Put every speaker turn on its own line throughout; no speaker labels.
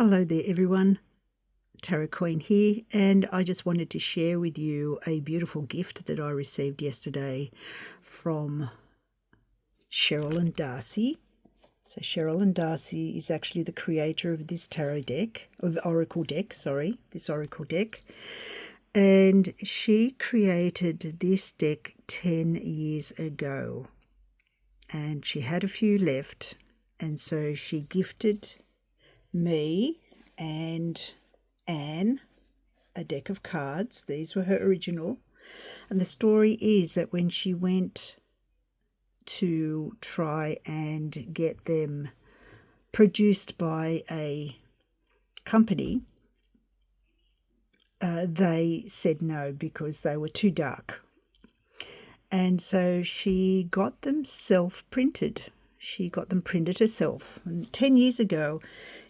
Hello there everyone, Tarot Queen here, and I just wanted to share with you a beautiful gift that I received yesterday from Cheralyn Darcey. So Cheralyn Darcey is actually the creator of this tarot deck, this oracle deck, and she created this deck 10 years ago, and she had a few left, and so she gifted me and Anne a deck of cards. These were her original, and the story is that when she went to try and get them produced by a company, they said no because they were too dark, and so she got them self-printed. She got them printed herself, and 10 years ago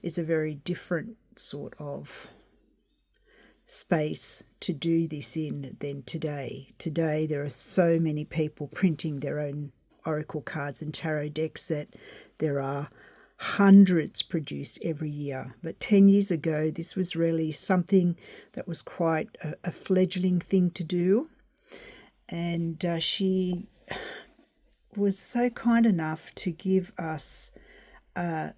is a very different sort of space to do this in than today. Today there are so many people printing their own oracle cards and tarot decks that there are hundreds produced every year. But 10 years ago this was really something that was quite a fledgling thing to do, and she was so kind enough to give us a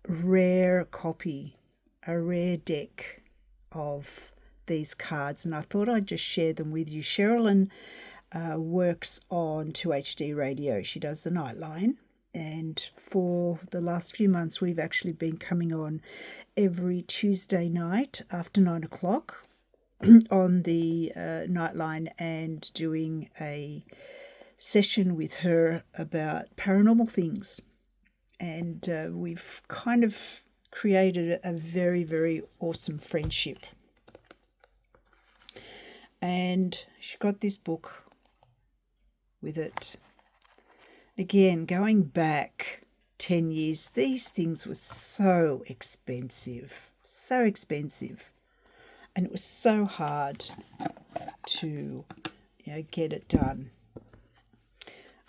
rare copy, a rare deck of these cards, and I thought I'd just share them with you. Cheralyn works on 2HD radio. She does the Nightline, and for the last few months we've actually been coming on every Tuesday night after 9 o'clock on the Nightline and doing a session with her about paranormal things, and we've kind of created a very, very awesome friendship. And she got this book with it. Again, going back 10 years, these things were so expensive, and it was so hard to get it done.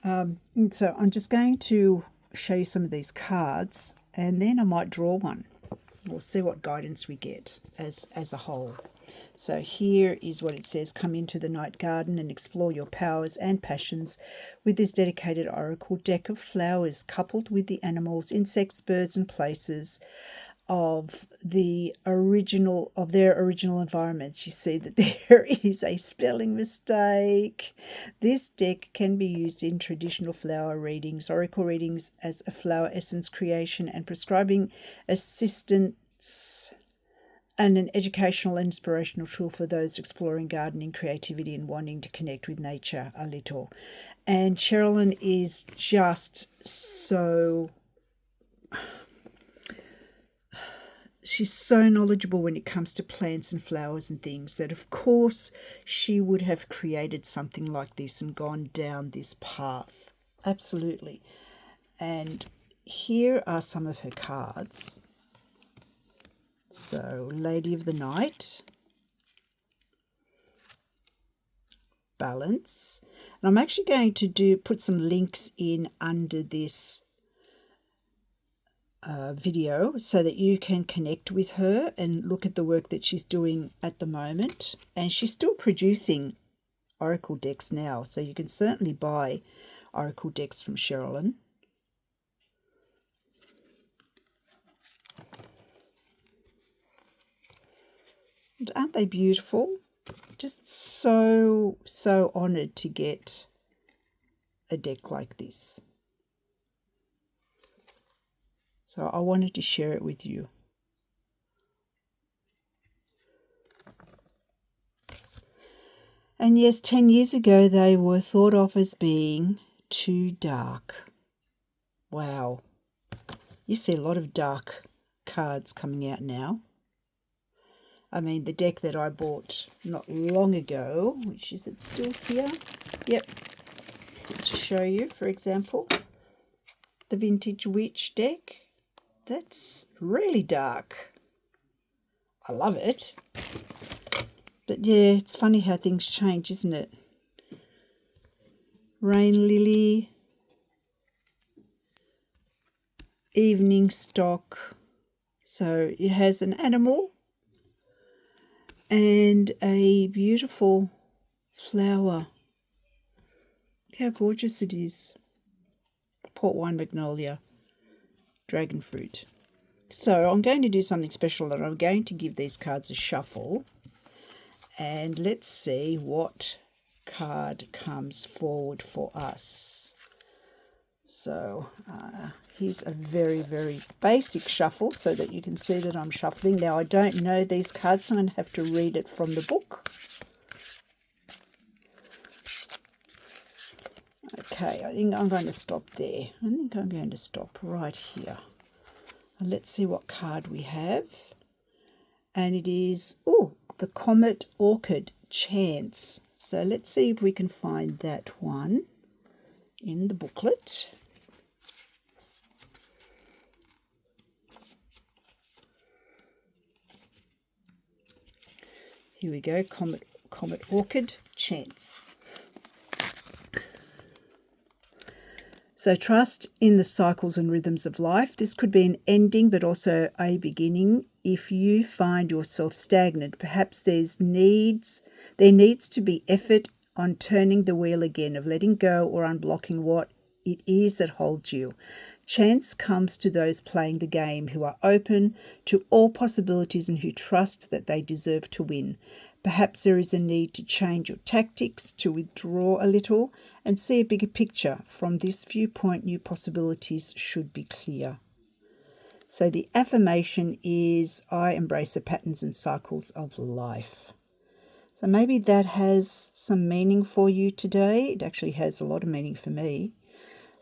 And so I'm just going to show you some of these cards, and then I might draw one. We'll see what guidance we get as a whole. So here is what it says: come into the night garden and explore your powers and passions with this dedicated oracle deck of flowers, coupled with the animals, insects, birds and places of their original environments. You see that there is a spelling mistake. This deck can be used in traditional flower readings, oracle readings, as a flower essence creation and prescribing assistance, and an educational and inspirational tool for those exploring gardening, creativity and wanting to connect with nature a little. And Cheralyn is just so... she's so knowledgeable when it comes to plants and flowers and things that, of course, she would have created something like this and gone down this path. Absolutely. And here are some of her cards. So, Lady of the Night, Balance. And I'm actually going to put some links in under this video so that you can connect with her and look at the work that she's doing at the moment. And she's still producing oracle decks now, so you can certainly buy oracle decks from Cheralyn. And aren't they beautiful? Just so honoured to get a deck like this. So I wanted to share it with you. And yes, 10 years ago they were thought of as being too dark. Wow. You see a lot of dark cards coming out now. I mean, the deck that I bought not long ago, which is it still here? Yep. Just to show you, for example, the Vintage Witch deck. That's really dark. I love it. But yeah, it's funny how things change, isn't it? Rain Lily, Evening Stock, So it has an animal and a beautiful flower. Look how gorgeous it is. Port wine magnolia, dragon fruit. So I'm going to do something special, and I'm going to give these cards a shuffle, and let's see what card comes forward for us. So here's a very, very basic shuffle so that you can see that I'm shuffling. Now, I don't know these cards, so I'm going to have to read it from the book. Okay, I think I'm going to stop there. I think I'm going to stop right here. And let's see what card we have. And it is, the Comet Orchid Chance. So let's see if we can find that one in the booklet. Here we go, Comet Orchid Chance. So trust in the cycles and rhythms of life. This could be an ending, but also a beginning. If you find yourself stagnant, perhaps there needs to be effort on turning the wheel again, of letting go or unblocking what it is that holds you. Chance comes to those playing the game who are open to all possibilities and who trust that they deserve to win. Perhaps there is a need to change your tactics, to withdraw a little and see a bigger picture. From this viewpoint, new possibilities should be clear. So the affirmation is, I embrace the patterns and cycles of life. So maybe that has some meaning for you today. It actually has a lot of meaning for me.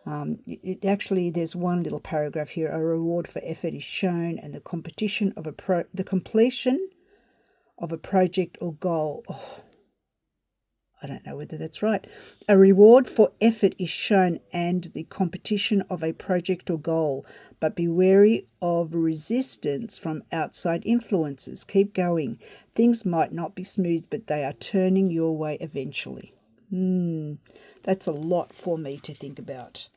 There's one little paragraph here. A reward for effort is shown, and the completion of a project or goal. I don't know whether that's right. A reward for effort is shown, and the competition of a project or goal, but be wary of resistance from outside influences. Keep going. Things might not be smooth, but they are turning your way eventually. That's a lot for me to think about.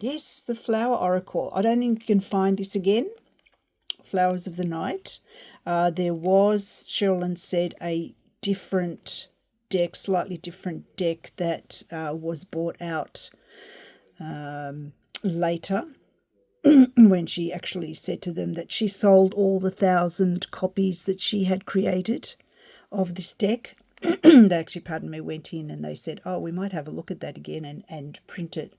Yes, the Flower Oracle. I don't think you can find this again. Flowers of the Night. There was, Cheralyn said, a different deck, slightly different deck that was bought out later when she actually said to them that she sold all the 1,000 copies that she had created of this deck. They actually, went in and they said, we might have a look at that again and print it.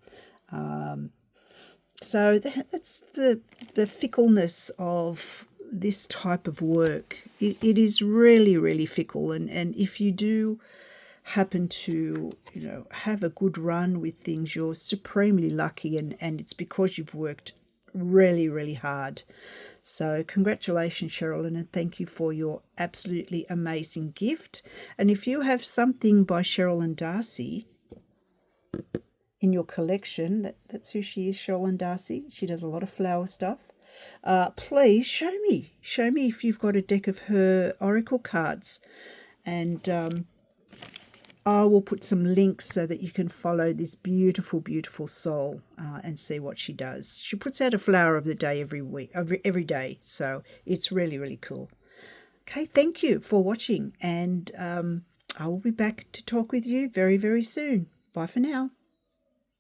So that's the fickleness of this type of work. It is really, really fickle. And if you do happen to, have a good run with things, you're supremely lucky, and it's because you've worked really, really hard. So congratulations, Cheralyn, and thank you for your absolutely amazing gift. And if you have something by Cheralyn Darcey in your collection, that's who she is, Cheralyn Darcey. She does a lot of flower stuff. Please show me if you've got a deck of her oracle cards, and I will put some links so that you can follow this beautiful, beautiful soul and see what she does. She puts out a flower of the day every day, so it's really, really cool. Okay, thank you for watching, and I will be back to talk with you very, very soon. Bye for now.